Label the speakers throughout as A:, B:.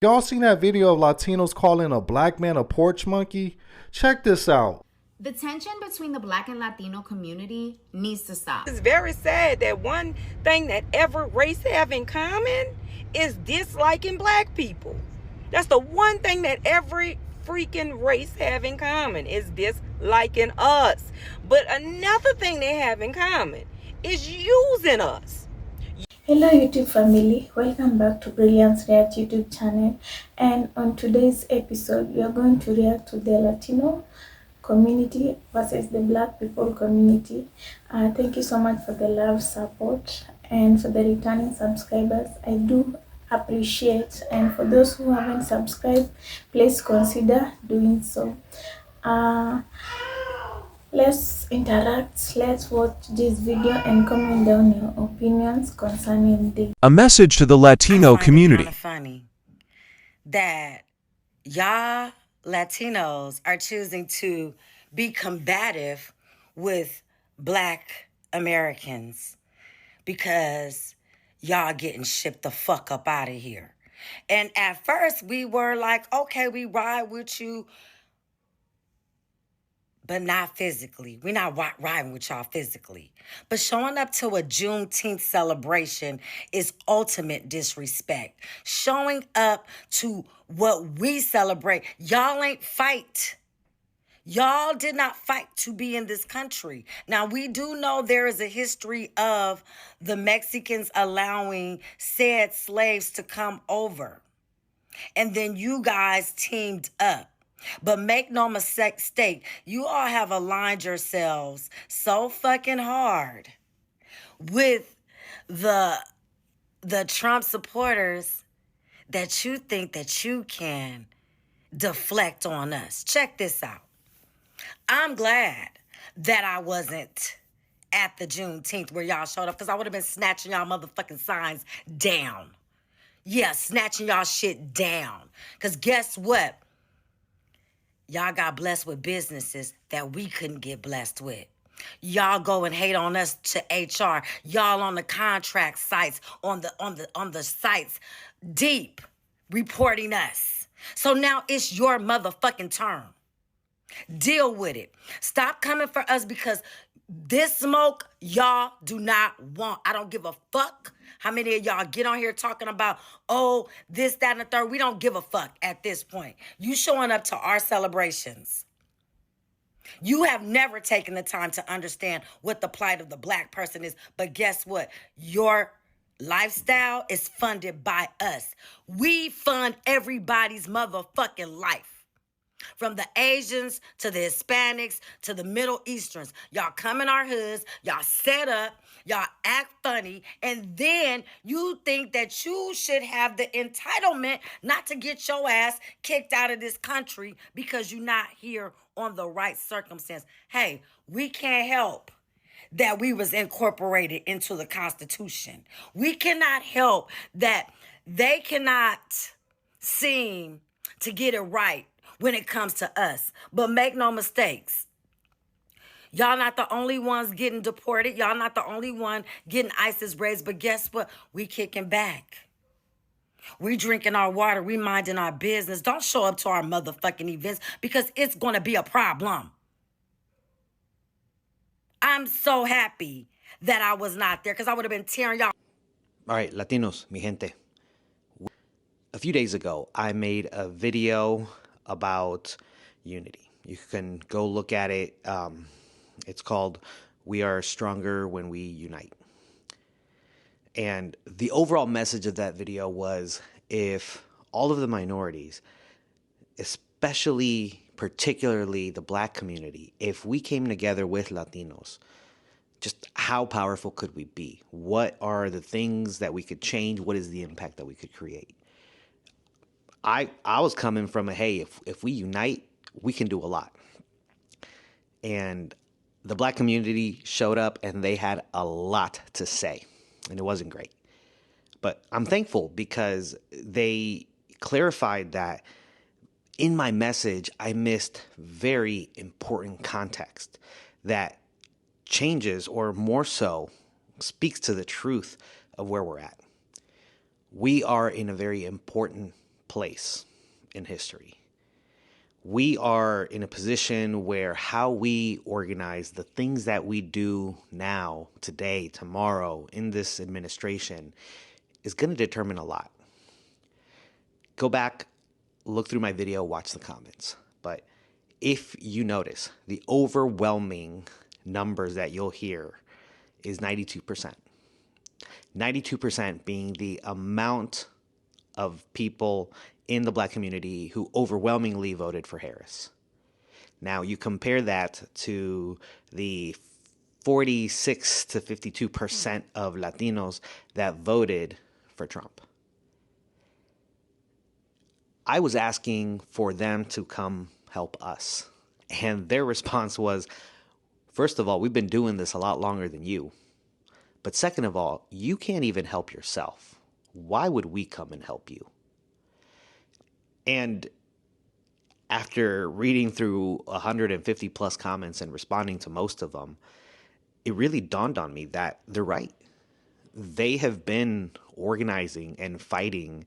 A: Y'all seen that video of Latinos calling a black man a porch monkey? Check this out.
B: The tension between the Black and Latino community needs to stop.
C: It's very sad that one thing that every race have in common is disliking black people. That's the one thing that every freaking race have in common is disliking us. But another thing they have in common is using us.
D: Hello YouTube family, welcome back to Brilliance React YouTube channel, and on today's episode we are going to react to the Latino community versus the Black people community. Thank you so much for the love, support, and for the returning subscribers. I do appreciate, and for those who haven't subscribed, please consider doing so. Let's interact, let's watch this video and comment down your opinions concerning this.
E: A message to the Latino community.
C: It's kind of funny that y'all Latinos are choosing to be combative with Black Americans because y'all getting shipped the fuck up out of here. And at first we were like, okay, we ride with you, but not physically. We're not riding with y'all physically. But showing up to a Juneteenth celebration is ultimate disrespect. Showing up to what we celebrate, y'all ain't fight. Y'all did not fight to be in this country. Now, we do know there is a history of the Mexicans allowing said slaves to come over. And then you guys teamed up. But make no mistake, you all have aligned yourselves so fucking hard with the Trump supporters that you think that you can deflect on us. Check this out. I'm glad that I wasn't at the Juneteenth where y'all showed up, because I would have been snatching y'all motherfucking signs down. Yeah, snatching y'all shit down. Because guess what? Y'all got blessed with businesses that we couldn't get blessed with. Y'all go and hate on us to HR. Y'all on the contract sites, on the sites, deep reporting us. So now it's your motherfucking turn. Deal with it. Stop coming for us, because this smoke y'all do not want. I don't give a fuck how many of y'all get on here talking about, oh, this, that, and the third. We don't give a fuck at this point. You showing up to our celebrations. You have never taken the time to understand what the plight of the Black person is. But guess what? Your lifestyle is funded by us. We fund everybody's motherfucking life. From the Asians to the Hispanics to the Middle Easterns. Y'all come in our hoods, y'all set up, y'all act funny, and then you think that you should have the entitlement not to get your ass kicked out of this country because you're not here on the right circumstance. Hey, we can't help that we was incorporated into the Constitution. We cannot help that they cannot seem to get it right when it comes to us. But make no mistakes. Y'all not the only ones getting deported. Y'all not the only one getting ISIS raids. But guess what? We kicking back. We drinking our water. We minding our business. Don't show up to our motherfucking events, because it's going to be a problem. I'm so happy that I was not there, because I would have been tearing y'all.
F: All right, Latinos, mi gente. A few days ago, I made a video about unity. You can go look at it. It's called "We Are Stronger When We Unite." And the overall message of that video was, if all of the minorities, particularly the Black community, if we came together with Latinos, just how powerful could we be? What are the things that we could change? What is the impact that we could create? I was coming from hey, if we unite, we can do a lot. And the Black community showed up and they had a lot to say, and it wasn't great. But I'm thankful because they clarified that in my message, I missed very important context that changes, or more so, speaks to the truth of where we're at. We are in a very important place in history. We are in a position where how we organize, the things that we do now, today, tomorrow, in this administration, is going to determine a lot. Go back, look through my video, watch the comments. But if you notice, the overwhelming numbers that you'll hear is 92%. 92% being the amount of people in the Black community who overwhelmingly voted for Harris. Now, you compare that to the 46 to 52% of Latinos that voted for Trump. I was asking for them to come help us. And their response was, first of all, we've been doing this a lot longer than you. But second of all, you can't even help yourself. Why would we come and help you? And after reading through 150 plus comments and responding to most of them, it really dawned on me that they're right. They have been organizing and fighting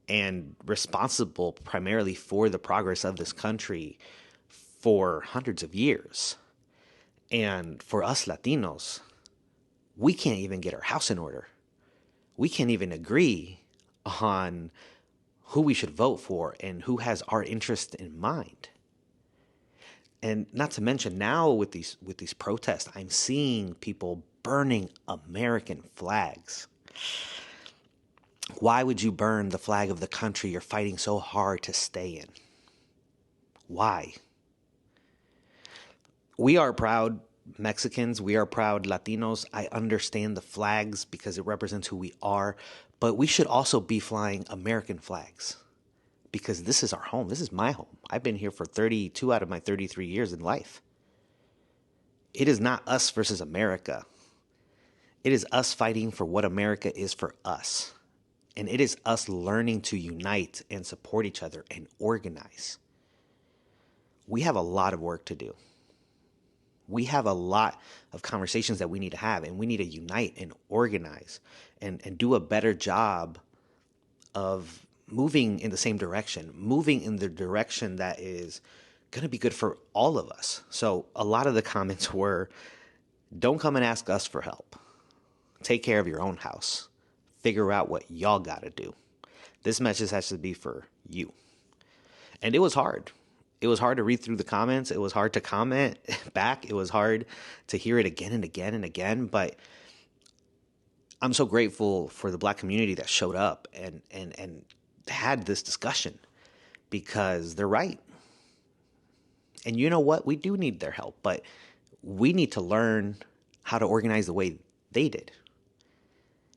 F: and responsible primarily for the progress of this country for hundreds of years. And for us Latinos, we can't even get our house in order. We can't even agree on who we should vote for and who has our interest in mind. And not to mention now with these protests, I'm seeing people burning American flags. Why would you burn the flag of the country you're fighting so hard to stay in? Why? We are proud Mexicans. We are proud Latinos. I understand the flags because it represents who we are. But we should also be flying American flags because this is our home. This is my home. I've been here for 32 out of my 33 years in life. It is not us versus America. It is us fighting for what America is for us. And it is us learning to unite and support each other and organize. We have a lot of work to do. We have a lot of conversations that we need to have, and we need to unite and organize and do a better job of moving in the same direction, moving in the direction that is going to be good for all of us. So a lot of the comments were, don't come and ask us for help. Take care of your own house. Figure out what y'all got to do. This message has to be for you. And it was hard. It was hard to read through the comments. It was hard to comment back. It was hard to hear it again and again and again. But I'm so grateful for the Black community that showed up and had this discussion because they're right. And you know what? We do need their help, but we need to learn how to organize the way they did.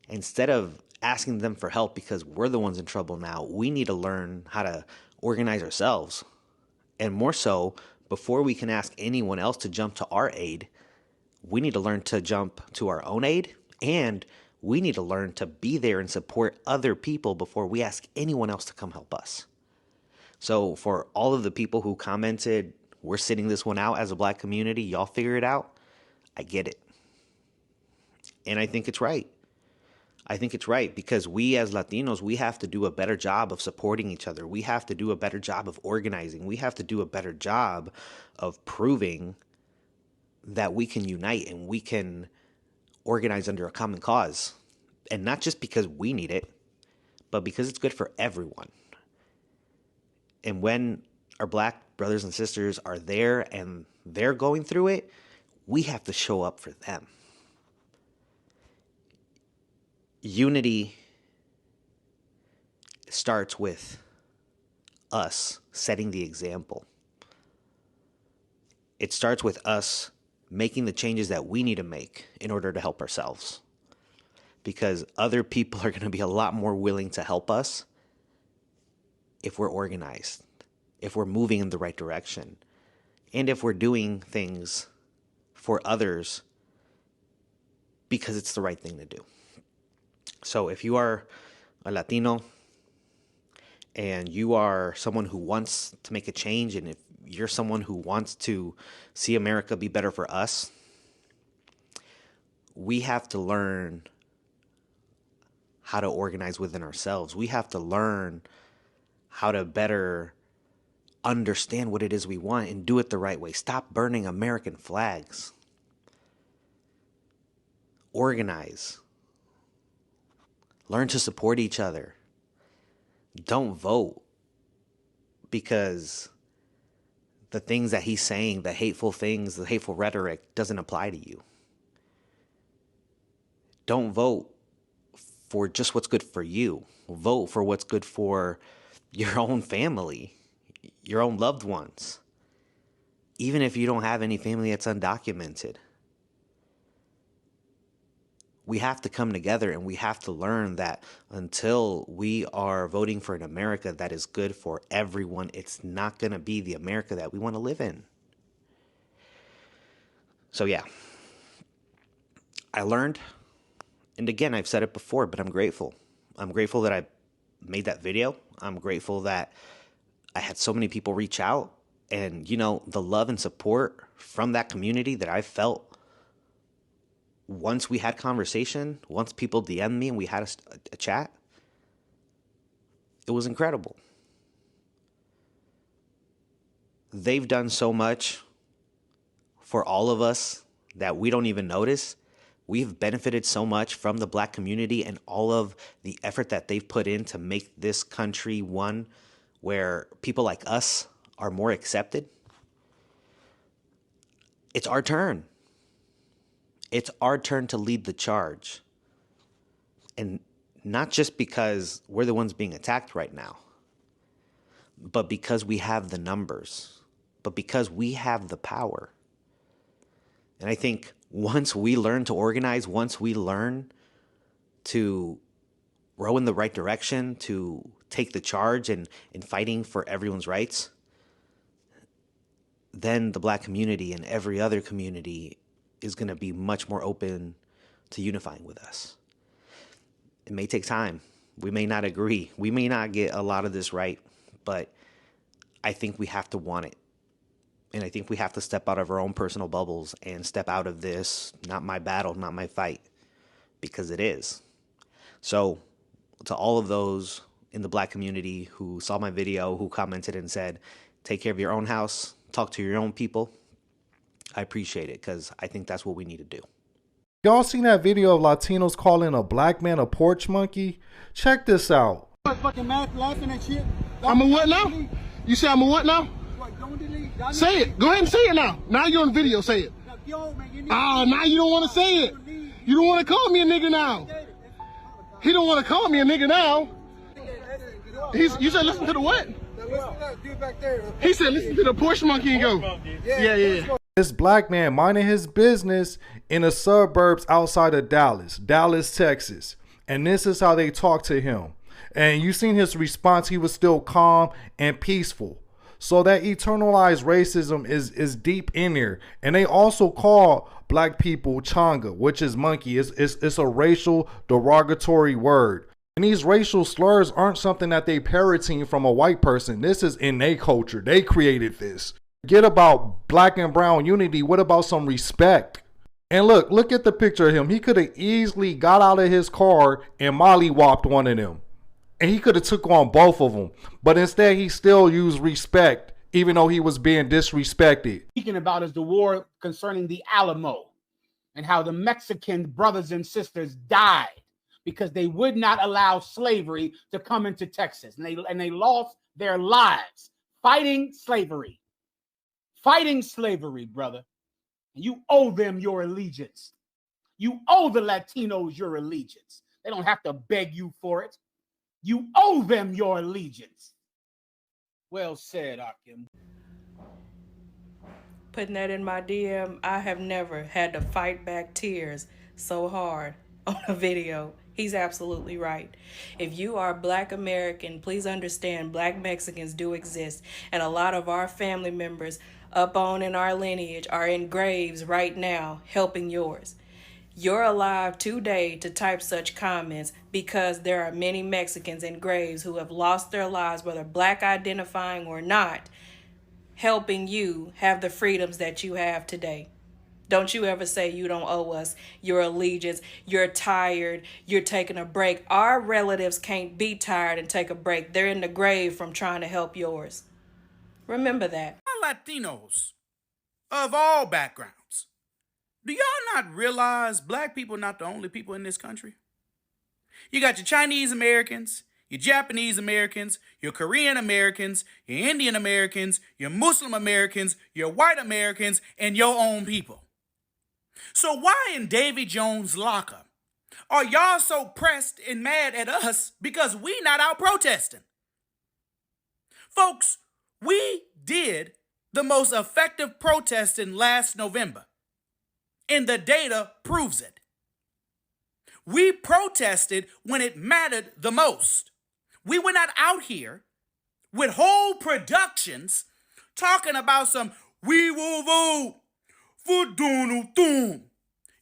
F: Instead of asking them for help because we're the ones in trouble now, we need to learn how to organize ourselves. And more so, before we can ask anyone else to jump to our aid, we need to learn to jump to our own aid, and we need to learn to be there and support other people before we ask anyone else to come help us. So for all of the people who commented, we're sitting this one out as a Black community, y'all figure it out, I get it. And I think it's right. I think it's right because we as Latinos, we have to do a better job of supporting each other. We have to do a better job of organizing. We have to do a better job of proving that we can unite and we can organize under a common cause. And not just because we need it, but because it's good for everyone. And when our Black brothers and sisters are there and they're going through it, we have to show up for them. Unity starts with us setting the example. It starts with us making the changes that we need to make in order to help ourselves. Because other people are going to be a lot more willing to help us if we're organized, if we're moving in the right direction, and if we're doing things for others because it's the right thing to do. So if you are a Latino and you are someone who wants to make a change, and if you're someone who wants to see America be better for us, we have to learn how to organize within ourselves. We have to learn how to better understand what it is we want and do it the right way. Stop burning American flags. Organize. Learn to support each other. Don't vote because the things that he's saying, the hateful things, the hateful rhetoric doesn't apply to you. Don't vote for just what's good for you. Vote for what's good for your own family, your own loved ones. Even if you don't have any family that's undocumented. We have to come together and we have to learn that until we are voting for an America that is good for everyone, it's not going to be the America that we want to live in. So yeah, I learned, and again, I've said it before, but I'm grateful. I'm grateful that I made that video. I'm grateful that I had so many people reach out, and the love and support from that community that I felt once we had conversation, once people DM'd me and we had a chat, it was incredible. They've done so much for all of us that we don't even notice. We've benefited so much from the Black community and all of the effort that they've put in to make this country one where people like us are more accepted. It's our turn. It's our turn to lead the charge. And not just because we're the ones being attacked right now, but because we have the numbers, but because we have the power. And I think once we learn to organize, once we learn to row in the right direction, to take the charge in fighting for everyone's rights, then the Black community and every other community is going to be much more open to unifying with us. It may take time. We may not agree. We may not get a lot of this right, but I think we have to want it. And I think we have to step out of our own personal bubbles and step out of this, not my battle, not my fight, because it is. So to all of those in the Black community who saw my video, who commented and said, take care of your own house, talk to your own people, I appreciate it, because I think that's what we need to do.
A: Y'all seen that video of Latinos calling a black man a porch monkey? Check this out.
G: Fucking laughing at shit.
H: I'm a what now? You say I'm a what now? Say it. Go ahead and say it now. Now you're on video. Say it. Oh, now you don't want to say it. You don't want to call me a nigga now. He don't want to call me a nigga now. You said listen to the what? He said listen to the porch monkey and go. Yeah.
A: This black man minding his business in the suburbs outside of Dallas, Texas. And this is how they talk to him. And you seen his response, he was still calm and peaceful. So that internalized racism is deep in there. And they also call black people changa, which is monkey. It's a racial derogatory word. And these racial slurs aren't something that they parroting from a white person. This is in their culture. They created this. Forget about black and brown unity. What about some respect? And look at the picture of him. He could have easily got out of his car and mollywopped one of them. And he could have took on both of them. But instead, he still used respect, even though he was being disrespected.
G: Speaking about is the war concerning the Alamo and how the Mexican brothers and sisters died because they would not allow slavery to come into Texas. And they lost their lives fighting slavery. Fighting slavery, brother. And you owe them your allegiance. You owe the Latinos your allegiance. They don't have to beg you for it. You owe them your allegiance. Well said, Akim.
I: Putting that in my DM, I have never had to fight back tears so hard on a video. He's absolutely right. If you are Black American, please understand Black Mexicans do exist. And a lot of our family members up on in our lineage are in graves right now helping yours. You're alive today to type such comments because there are many Mexicans in graves who have lost their lives, whether Black identifying or not, helping you have the freedoms that you have today. Don't you ever say you don't owe us your allegiance, you're tired, you're taking a break. Our relatives can't be tired and take a break. They're in the grave from trying to help yours. Remember that.
J: Latinos of all backgrounds, do y'all not realize black people are not the only people in this country? You got your Chinese Americans, your Japanese Americans, your Korean Americans, your Indian Americans, your Muslim Americans, your white Americans, and your own people. So why in Davy Jones' locker are y'all so pressed and mad at us because we not out protesting? Folks, we did the most effective protesting last November, and the data proves it. We protested when it mattered the most. We were not out here with whole productions talking about some "we will vote for Donald Trump."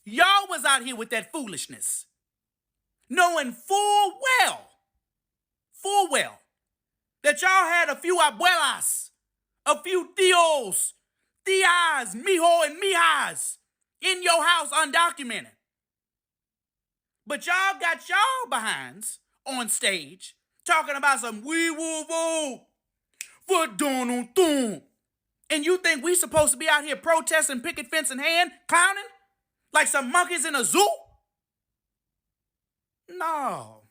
J: Y'all was out here with that foolishness, knowing full well, that y'all had a few abuelas, a few tios, tias, mijo, and mijas in your house undocumented. But y'all got y'all behinds on stage talking about some "we will vote for Donald Trump." And you think we supposed to be out here protesting, picket fence in hand, clowning like some monkeys in a zoo? No,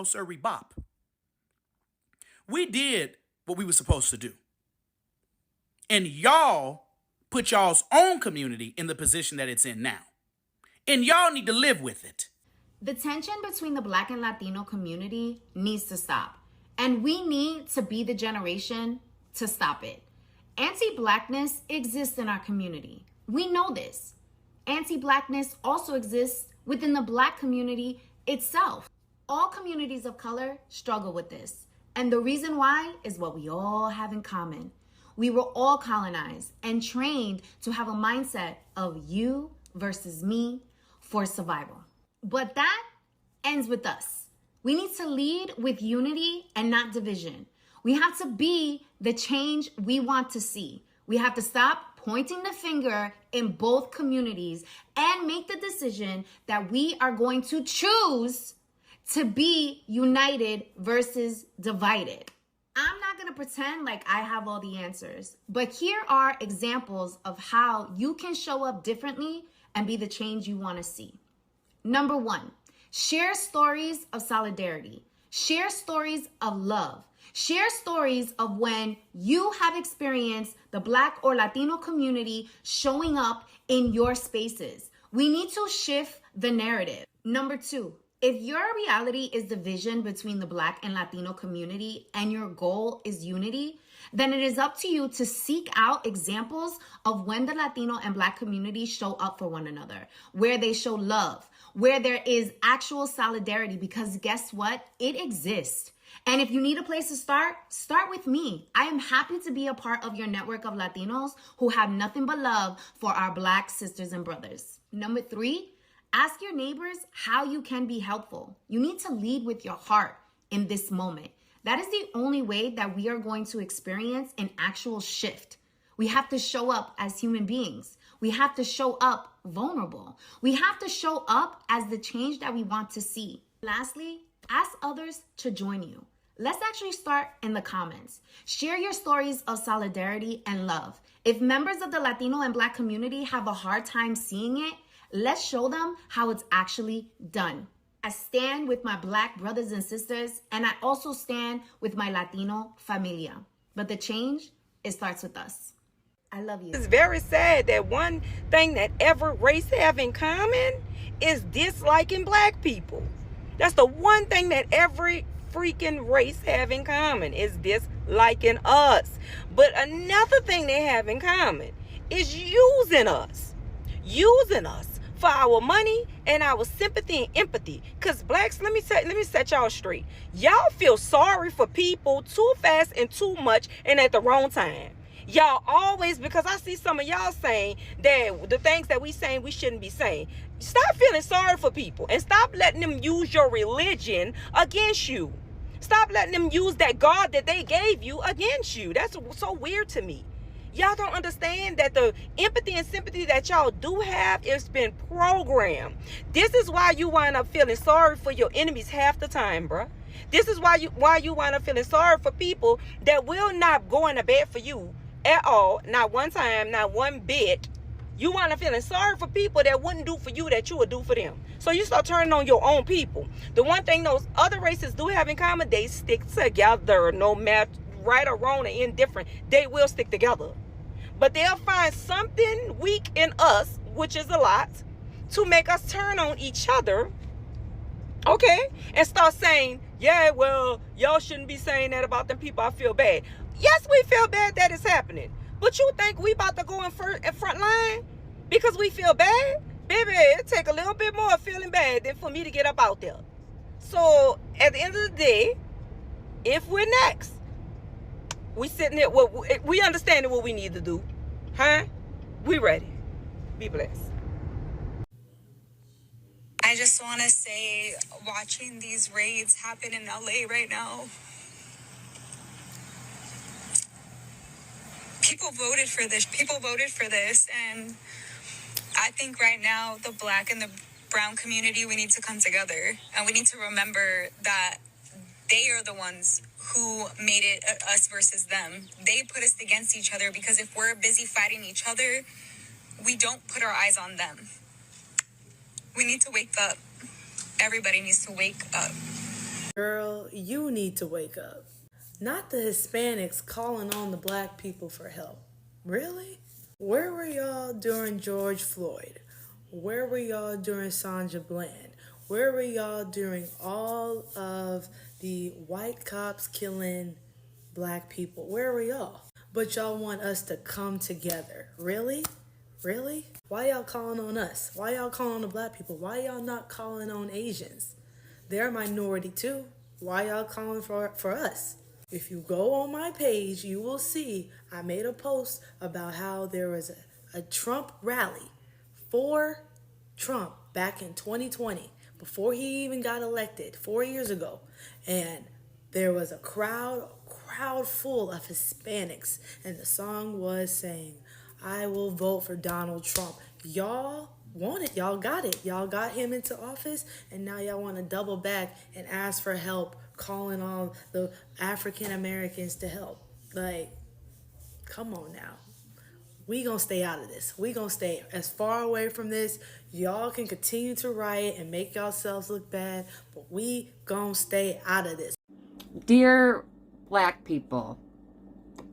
J: sir, bop. We did what we were supposed to do. And y'all put y'all's own community in the position that it's in now. And y'all need to live with it.
B: The tension between the Black and Latino community needs to stop. And we need to be the generation to stop it. Anti-Blackness exists in our community. We know this. Anti-Blackness also exists within the Black community itself. All communities of color struggle with this. And the reason why is what we all have in common. We were all colonized and trained to have a mindset of you versus me for survival. But that ends with us. We need to lead with unity and not division. We have to be the change we want to see. We have to stop pointing the finger in both communities and make the decision that we are going to choose to be united versus divided. I'm not going to pretend like I have all the answers, but here are examples of how you can show up differently and be the change you want to see. Number 1, share stories of solidarity. Share stories of love. Share stories of when you have experienced the Black or Latino community showing up in your spaces. We need to shift the narrative. Number 2, if your reality is division between the Black and Latino community and your goal is unity, then it is up to you to seek out examples of when the Latino and Black communities show up for one another, where they show love, where there is actual solidarity, because guess what? It exists. And if you need a place to start with me. I am happy to be a part of your network of Latinos who have nothing but love for our Black sisters and brothers. Number 3, ask your neighbors how you can be helpful. You need to lead with your heart in this moment. That is the only way that we are going to experience an actual shift. We have to show up as human beings. We have to show up vulnerable. We have to show up as the change that we want to see. Lastly, ask others to join you. Let's actually start in the comments. Share your stories of solidarity and love. If members of the Latino and Black community have a hard time seeing it, let's show them how it's actually done. I stand with my Black brothers and sisters, and I also stand with my Latino familia. But the change, it starts with us. I love you.
K: It's very sad that one thing that every race have in common is disliking Black people. That's the one thing that every freaking race have in common is disliking us. But another thing they have in common is using us for our money and our sympathy and empathy. Because Blacks, let me set y'all straight. Y'all feel sorry for people too fast and too much and at the wrong time. Y'all always, because I see some of y'all saying that the things that we saying we shouldn't be saying. Stop feeling sorry for people and stop letting them use your religion against you. Stop letting them use that God that they gave you against you. That's so weird to me. Y'all don't understand that the empathy and sympathy that y'all do have is been programmed. This is why you wind up feeling sorry for your enemies half the time, bruh. This is why you wind up feeling sorry for people that will not go into bed for you at all, not one time, not one bit. You wind up feeling sorry for people that wouldn't do for you that you would do for them. So you start turning on your own people. The one thing those other races do have in common, they stick together. No matter right or wrong or indifferent, they will stick together. But they'll find something weak in us, which is a lot, to make us turn on each other, okay? And start saying, yeah, well, y'all shouldn't be saying that about them people. I feel bad. Yes, we feel bad that it's happening. But you think we about to go in front line because we feel bad? Baby, it take a little bit more feeling bad than for me to get up out there. So at the end of the day, if we're next, we sitting there, we understand what we need to do. Huh? We ready. Be blessed.
L: I just want to say, watching these raids happen in LA right now, people voted for this. People voted for this. And I think right now, the Black and the brown community, we need to come together. And we need to remember that they are the ones who made it us versus them. They put us against each other because if we're busy fighting each other, we don't put our eyes on them. We need to wake up. Everybody needs to wake up.
I: Girl, you need to wake up. Not the Hispanics calling on the Black people for help. Really? Where were y'all during George Floyd? Where were y'all during Sandra Bland? Where were y'all during all of the white cops killing Black people? Where were y'all? But y'all want us to come together. Really? Really? Why y'all calling on us? Why y'all calling on the Black people? Why y'all not calling on Asians? They're a minority too. Why y'all calling for us? If you go on my page, you will see I made a post about how there was a Trump rally for Trump back in 2020, before he even got elected 4 years ago. And there was a crowd full of Hispanics. And the song was saying, I will vote for Donald Trump. Y'all want it. Y'all got it. Y'all got him into office. And now y'all want to double back and ask for help, calling all the African Americans to help. Like, come on now. We gonna stay out of this. We gonna stay as far away from this. Y'all can continue to riot and make yourselves look bad, but we gonna stay out of this.
M: Dear Black people,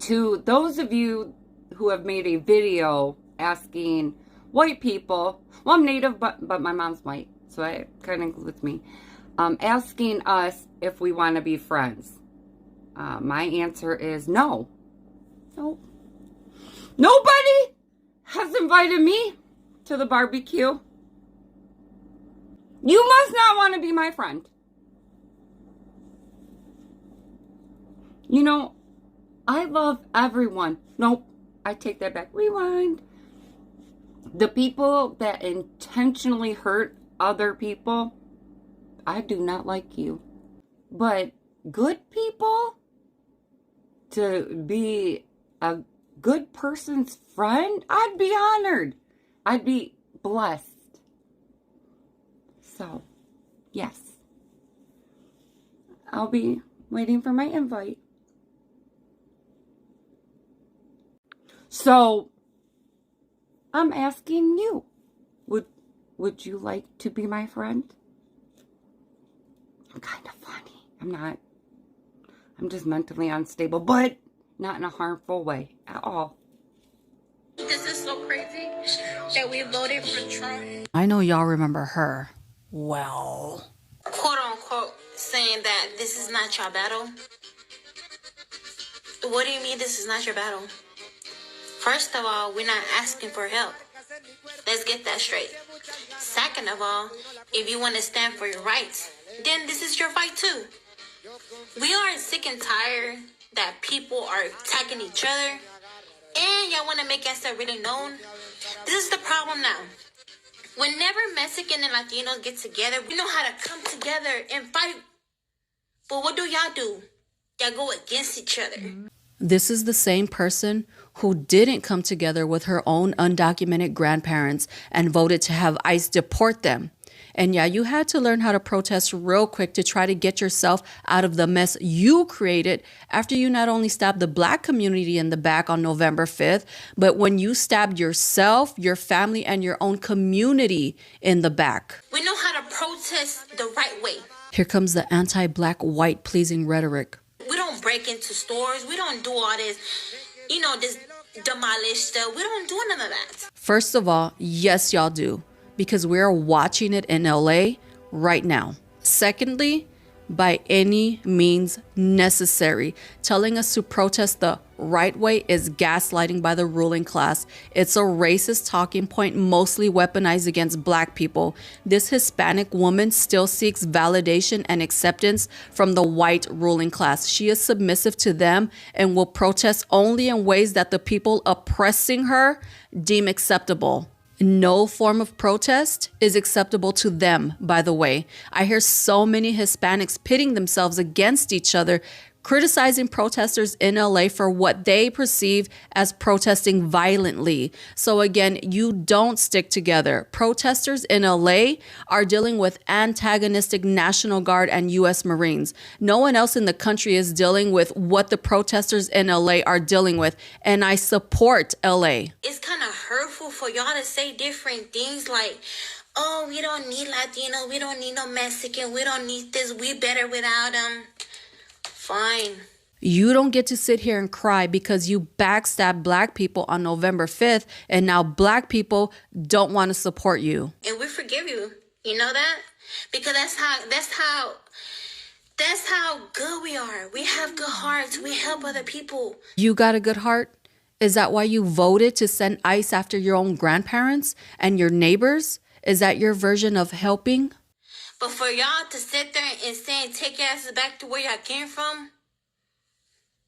M: to those of you who have made a video asking white people, well, I'm Native, but my mom's white, so it kind of includes me, asking us if we want to be friends. My answer is no. Nope. Nobody has invited me to the barbecue. You must not want to be my friend. You know, I love everyone. Nope, I take that back. Rewind. The people that intentionally hurt other people, I do not like you. But good people, to be a good person's friend, I'd be honored. I'd be blessed. So, yes. I'll be waiting for my invite. So, I'm asking you, would you like to be my friend? I'm kind of funny. I'm not. I'm just mentally unstable, but not in a harmful way at all.
N: This is so crazy that we voted for Trump.
O: I know y'all remember her. Well,
N: Quote unquote, saying that this is not your battle. What do you mean this is not your battle? First of all, we're not asking for help. Let's get that straight. Second of all, if you want to stand for your rights, then this is your fight too. We are sick and tired that people are attacking each other, and y'all want to make yourself really known. This is the problem now. Whenever Mexican and Latinos get together, we know how to come together and fight. But what do? Y'all go against each other.
O: This is the same person who didn't come together with her own undocumented grandparents and voted to have ICE deport them. And yeah, you had to learn how to protest real quick to try to get yourself out of the mess you created after you not only stabbed the Black community in the back on November 5th, but when you stabbed yourself, your family, and your own community in the back.
N: We know how to protest the right way.
O: Here comes the anti-Black, white-pleasing rhetoric.
N: We don't break into stores. We don't do all this, this demolish stuff. We don't do none of that.
O: First of all, yes, y'all do, because we're watching it in LA right now. Secondly, by any means necessary, telling us to protest the right way is gaslighting by the ruling class. It's a racist talking point mostly weaponized against Black people. This Hispanic woman still seeks validation and acceptance from the white ruling class. She is submissive to them and will protest only in ways that the people oppressing her deem acceptable. No form of protest is acceptable to them, by the way. I hear so many Hispanics pitting themselves against each other, criticizing protesters in LA for what they perceive as protesting violently. So again, you don't stick together. Protesters in LA are dealing with antagonistic National Guard and US Marines. No one else in the country is dealing with what the protesters in LA are dealing with, and I support LA.
N: It's kind of hurtful for y'all to say different things like, oh, we don't need Latino, we don't need no Mexican, we don't need this, we better without them. Fine.
O: You don't get to sit here and cry because you backstabbed Black people on November 5th and now Black people don't want to support you.
N: And we forgive you. You know that? Because that's how good we are. We have good hearts. We help other people.
O: You got a good heart? Is that why you voted to send ICE after your own grandparents and your neighbors? Is that your version of helping?
N: But for y'all to sit there and say, take your asses back to where y'all came from.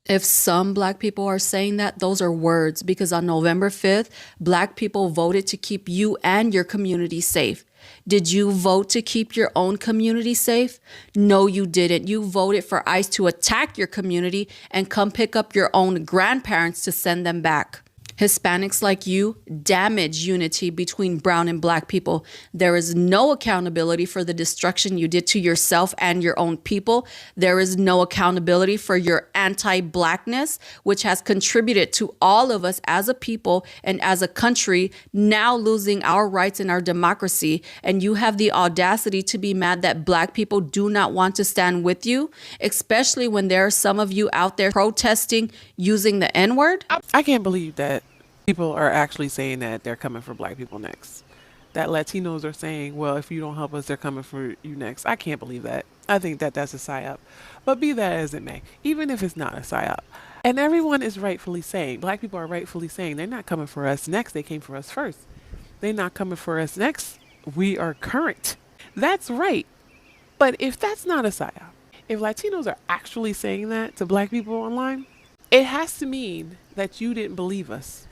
O: If some Black people are saying that, those are words, because on November 5th, Black people voted to keep you and your community safe. Did you vote to keep your own community safe? No, you didn't. You voted for ICE to attack your community and come pick up your own grandparents to send them back. Hispanics like you damage unity between brown and Black people. There is no accountability for the destruction you did to yourself and your own people. There is no accountability for your anti-Blackness, which has contributed to all of us as a people and as a country now losing our rights and our democracy. And you have the audacity to be mad that Black people do not want to stand with you, especially when there are some of you out there protesting using the N-word.
P: I can't believe that people are actually saying that they're coming for Black people next. That Latinos are saying, well, if you don't help us, they're coming for you next. I can't believe that. I think that that's a psyop. But be that as it may, even if it's not a psyop, and everyone is rightfully saying, Black people are rightfully saying, they're not coming for us next. They came for us first. They're not coming for us next. We are current. That's right. But if that's not a psyop, if Latinos are actually saying that to Black people online, it has to mean that you didn't believe us.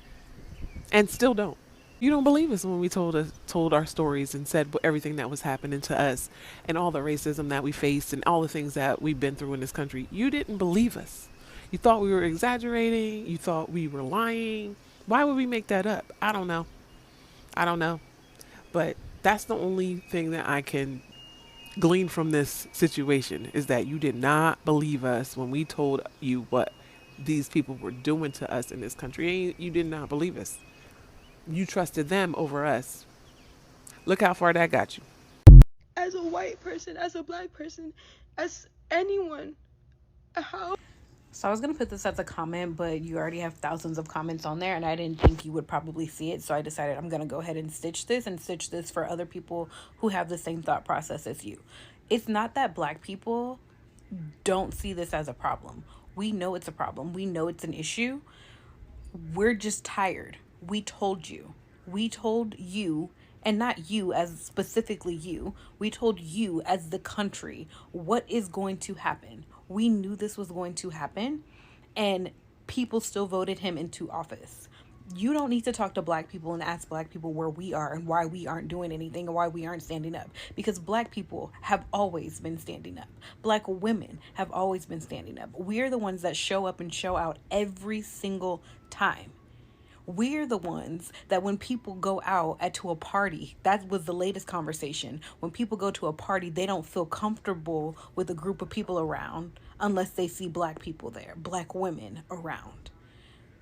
P: And still don't. You don't believe us when we told our stories and said everything that was happening to us and all the racism that we faced and all the things that we've been through in this country. You didn't believe us. You thought we were exaggerating. You thought we were lying. Why would we make that up? I don't know. But that's the only thing that I can glean from this situation is that you did not believe us when we told you what these people were doing to us in this country. You did not believe us. You trusted them over us. Look how far that got you.
Q: As a white person, as a Black person, as anyone, how?
I: So I was going to put this as a comment, but you already have thousands of comments on there, and I didn't think you would probably see it. So I decided I'm going to go ahead and stitch this for other people who have the same thought process as you. It's not that Black people don't see this as a problem. We know it's a problem. We know it's an issue. We're just tired. We told you, and not you as specifically you, we told you as the country what is going to happen. We knew this was going to happen, and people still voted him into office. You don't need to talk to black people and ask black people where we are and why we aren't doing anything and why we aren't standing up, because black people have always been standing up. Black women have always been standing up. We're the ones that show up and show out every single time. We're the ones that when people go out to a party, that was the latest conversation. When people go to a party, they don't feel comfortable with a group of people around unless they see black people there, black women around.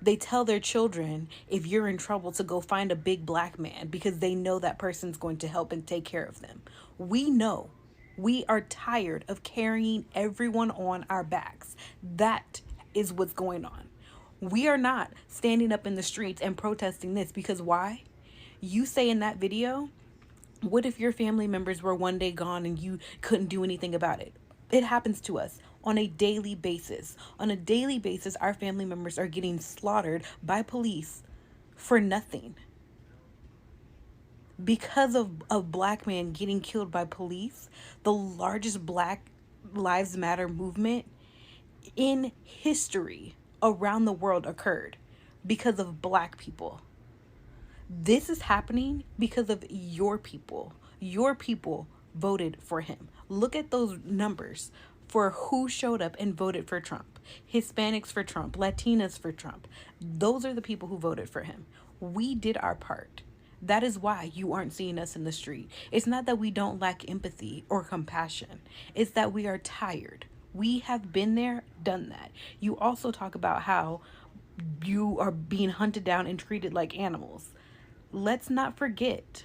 I: They tell their children, if you're in trouble, to go find a big black man because they know that person's going to help and take care of them. We know. We are tired of carrying everyone on our backs. That is what's going on. We are not standing up in the streets and protesting this because why? You say in that video, what if your family members were one day gone and you couldn't do anything about it? It happens to us on a daily basis. On a daily basis, our family members are getting slaughtered by police for nothing. Because of a black man getting killed by police, the largest Black Lives Matter movement in history around the world occurred because of black people. This is happening because of your people. Your people voted for him. Look at those numbers for who showed up and voted for Trump. Hispanics for Trump, Latinas for Trump. Those are the people who voted for him. We did our part. That is why you aren't seeing us in the street. It's not that we don't lack empathy or compassion. It's that we are tired. We have been there, done that. You also talk about how you are being hunted down and treated like animals. Let's not forget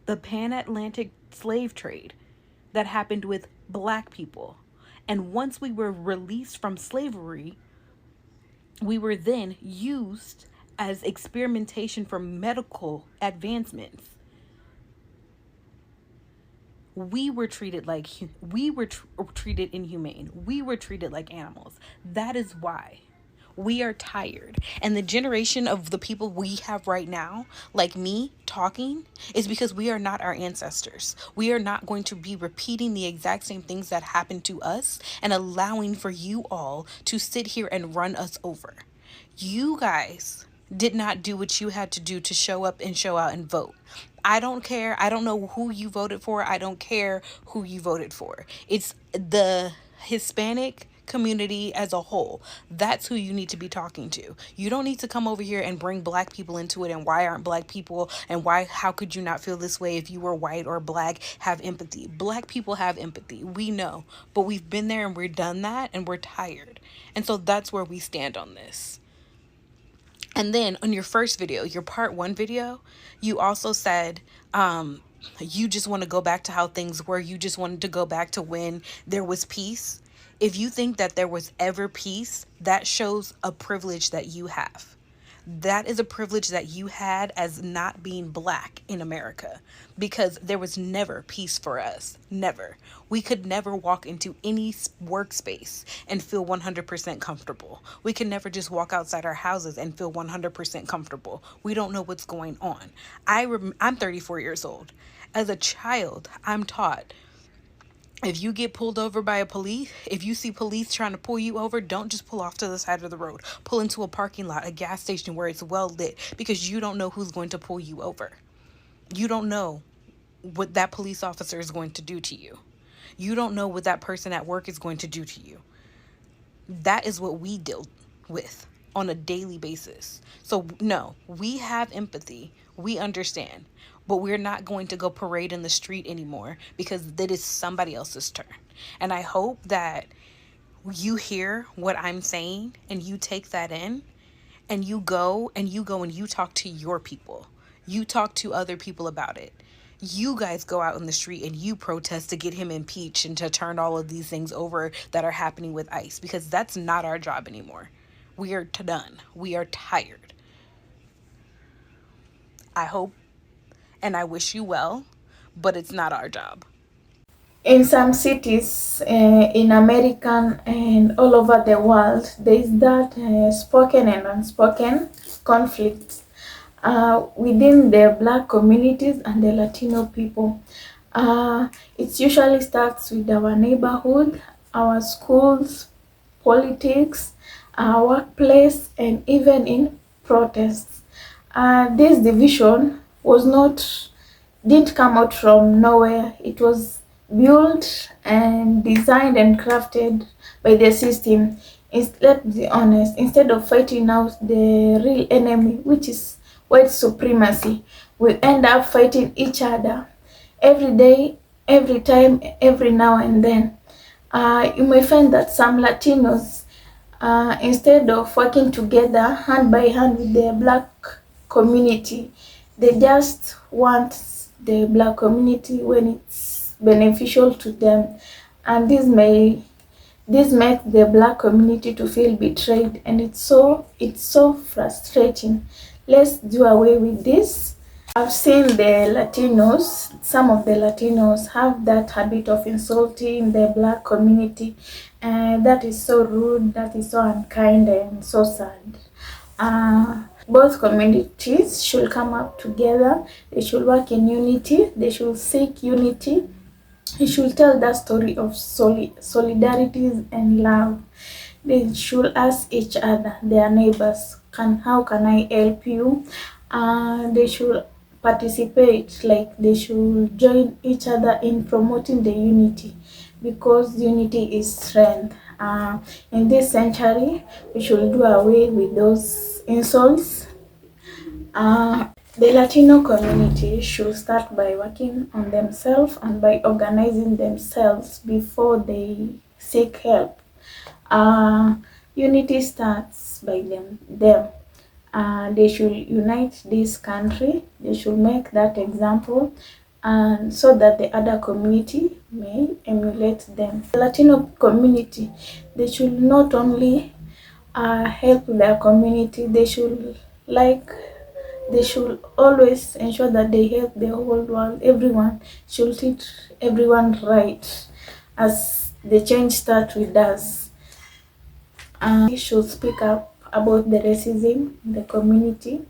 I: the pan-Atlantic slave trade that happened with black people. And once we were released from slavery, we were then used as experimentation for medical advancements. We were treated like treated inhumane. We were treated like animals. That is why we are tired. And the generation of the people we have right now, like me talking, is because we are not our ancestors. We are not going to be repeating the exact same things that happened to us and allowing for you all to sit here and run us over. You guys did not do what you had to do to show up and show out and vote. I don't care. I don't know who you voted for. I don't care who you voted for. It's the Hispanic community as a whole. That's who you need to be talking to. You don't need to come over here and bring black people into it and why aren't black people and how could you not feel this way if you were white or black? Have empathy. Black people have empathy. We know, but we've been there and we're done that and we're tired. And so that's where we stand on this. And then on your first video, your part 1 video, you also said you just want to go back to how things were. You just wanted to go back to when there was peace. If you think that there was ever peace, that shows a privilege that you have. That is a privilege that you had as not being black in America, because there was never peace for us. Never. We could never walk into any workspace and feel 100% comfortable. We can never just walk outside our houses and feel 100% comfortable. We don't know what's going on. I'm 34 years old. As a child, I'm taught, if you get pulled over by if you see police trying to pull you over, don't just pull off to the side of the road. Pull into a parking lot, a gas station where it's well lit, because you don't know who's going to pull you over. You don't know what that police officer is going to do to you. You don't know what that person at work is going to do to you. That is what we deal with on a daily basis. So no, we have empathy. We understand. But we're not going to go parade in the street anymore because that is somebody else's turn. And I hope that you hear what I'm saying and you take that in and you go and you talk to your people. You talk to other people about it. You guys go out in the street and you protest to get him impeached and to turn all of these things over that are happening with ICE, because that's not our job anymore. We are done. We are tired. I hope and I wish you well, but it's not our job.
D: In some cities in America and all over the world, there is that spoken and unspoken conflict within the black communities and the Latino people. It usually starts with our neighborhood, our schools, politics, our workplace, and even in protests. This division didn't come out from nowhere. It was built and designed and crafted by the system. Let's be honest, instead of fighting out the real enemy, which is white supremacy, we end up fighting each other every day, every time, every now and then. You may find that some Latinos, instead of working together hand by hand with the black community, they just want the black community when it's beneficial to them, and this makes the black community to feel betrayed, and it's so frustrating. Let's do away with this. I've seen some of the Latinos have that habit of insulting the black community, and that is so rude, that is so unkind and so sad. Both communities should come up together, they should work in unity, they should seek unity. They should tell that story of solidarity and love. They should ask each other, their neighbors, how can I help you? They should participate, like they should join each other in promoting the unity, because unity is strength. In this century, we should do away with those insults. The Latino community should start by working on themselves and by organizing themselves before they seek help. Unity starts by them. They should unite this country. They should make that example, and so that the other community may emulate them. The Latino community, they should not only help their community, they should always ensure that they help the whole world. Everyone should treat everyone right, as the change starts with us. We should speak up about the racism in the community.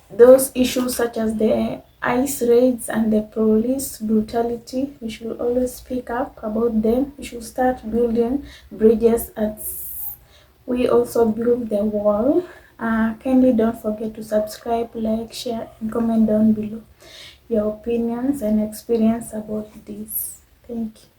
D: Those issues such as the ICE raids and the police brutality, we should always speak up about them. We should start building bridges as we also build the wall. Kindly don't forget to subscribe, like, share, and comment down below your opinions and experience about this. Thank you.